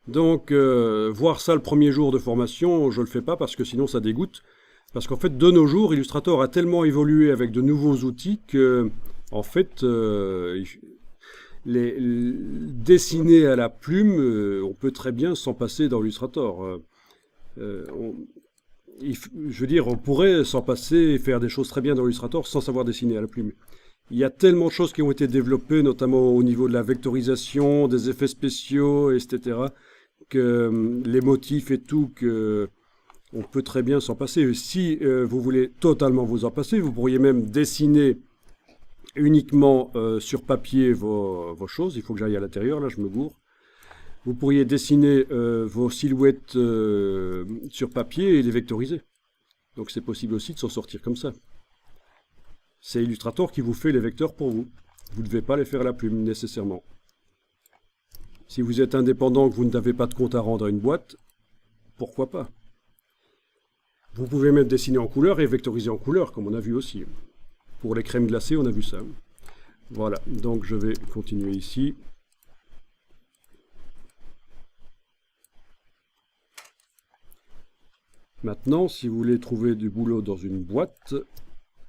Donc, voir ça le premier jour de formation, je le fais pas parce que sinon ça dégoûte. Parce qu'en fait, de nos jours, Illustrator a tellement évolué avec de nouveaux outils que, en fait, dessiner à la plume, on peut très bien s'en passer dans Illustrator. Euh, on- je veux dire, on pourrait s'en passer et faire des choses très bien dans Illustrator sans savoir dessiner à la plume. Il y a tellement de choses qui ont été développées, notamment au niveau de la vectorisation, des effets spéciaux, etc., que les motifs et tout, que on peut très bien s'en passer. Si vous voulez totalement vous en passer, vous pourriez même dessiner uniquement sur papier vos choses. Il faut que j'aille à l'intérieur, là je me gourre. Vous pourriez dessiner vos silhouettes sur papier et les vectoriser. Donc c'est possible aussi de s'en sortir comme ça. C'est Illustrator qui vous fait les vecteurs pour vous. Vous ne devez pas les faire à la plume nécessairement. Si vous êtes indépendant, que vous n'avez pas de compte à rendre à une boîte, pourquoi pas? Vous pouvez même dessiner en couleur et vectoriser en couleur, comme on a vu aussi. Pour les crèmes glacées, on a vu ça. Voilà, donc je vais continuer ici. Maintenant, si vous voulez trouver du boulot dans une boîte,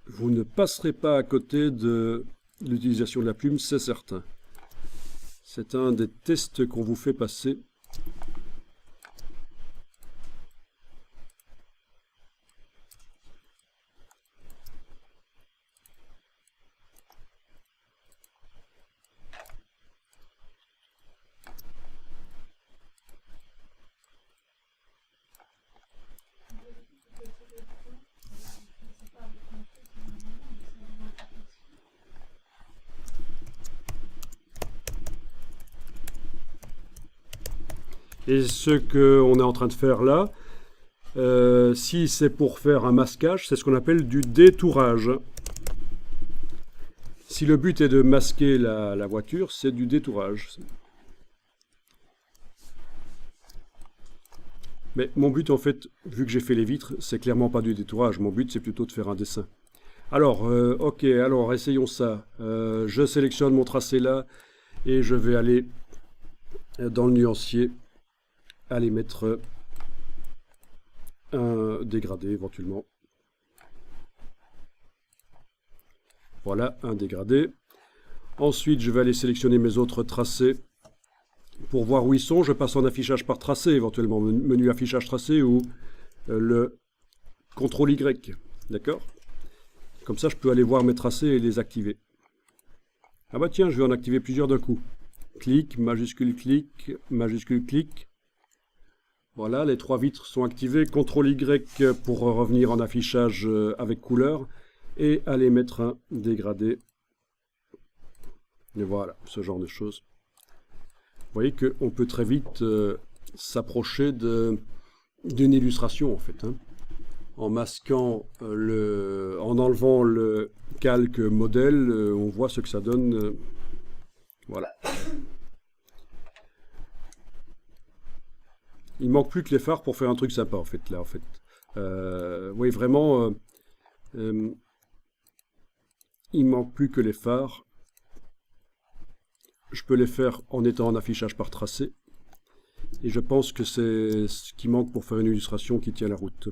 vous ne passerez pas à côté de l'utilisation de la plume, c'est certain. C'est un des tests qu'on vous fait passer. Et ce qu'on est en train de faire là, si c'est pour faire un masquage, c'est ce qu'on appelle du détourage. Si le but est de masquer la voiture, c'est du détourage. Mais mon but, en fait, vu que j'ai fait les vitres, c'est clairement pas du détourage. Mon but, c'est plutôt de faire un dessin. Alors, ok, alors essayons ça. Je sélectionne mon tracé là et je vais aller dans le nuancier, aller mettre un dégradé éventuellement. Voilà, un dégradé. Ensuite, je vais aller sélectionner mes autres tracés. Pour voir où ils sont, je passe en affichage par tracé, éventuellement menu affichage tracé ou le CTRL Y. D'accord? Comme ça, je peux aller voir mes tracés et les activer. Ah bah tiens, je vais en activer plusieurs d'un coup. Clic, majuscule, clic, majuscule, clic. Voilà, les trois vitres sont activées. CTRL Y pour revenir en affichage avec couleur. Et aller mettre un dégradé. Et voilà, ce genre de choses. Vous voyez qu'on peut très vite s'approcher d'une illustration en fait. Hein. En masquant, en enlevant le calque modèle, on voit ce que ça donne. Voilà. Il manque plus que les phares pour faire un truc sympa en fait là en fait. Oui vraiment, il manque plus que les phares. Je peux les faire en étant en affichage par tracé. Et je pense que c'est ce qui manque pour faire une illustration qui tient la route.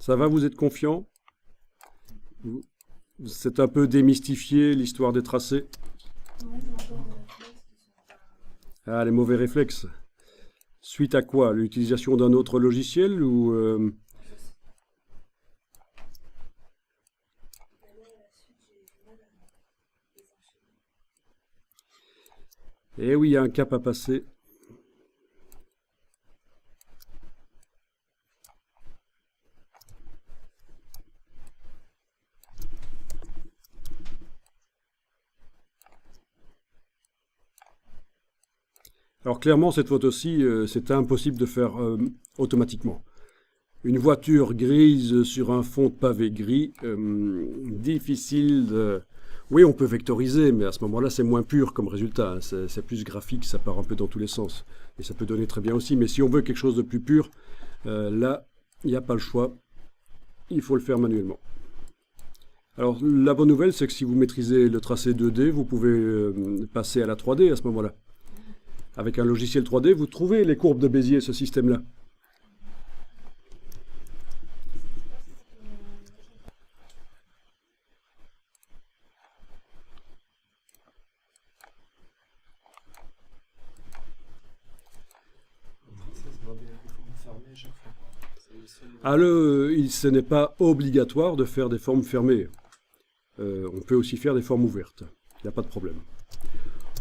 Ça va, vous êtes confiant? C'est un peu démystifié l'histoire des tracés. Ah, les mauvais réflexes. Suite à quoi? L'utilisation d'un autre logiciel ou Eh oui, il y a un cap à passer. Alors clairement, cette photo-ci, c'est impossible de faire automatiquement. Une voiture grise sur un fond de pavé gris, difficile de... Oui, on peut vectoriser, mais à ce moment-là, c'est moins pur comme résultat. Hein. C'est plus graphique, ça part un peu dans tous les sens. Et ça peut donner très bien aussi. Mais si on veut quelque chose de plus pur, là, il n'y a pas le choix. Il faut le faire manuellement. Alors, la bonne nouvelle, c'est que si vous maîtrisez le tracé 2D, vous pouvez passer à la 3D à ce moment-là. Avec un logiciel 3D, vous trouvez les courbes de Bézier, ce système-là. Ce n'est pas obligatoire de faire des formes fermées. On peut aussi faire des formes ouvertes. Il n'y a pas de problème.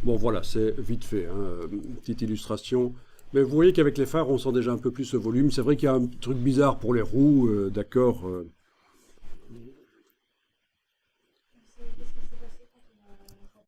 Bon, voilà, c'est vite fait, hein, une petite illustration. Mais vous voyez qu'avec les phares, on sent déjà un peu plus ce volume. C'est vrai qu'il y a un truc bizarre pour les roues, d'accord.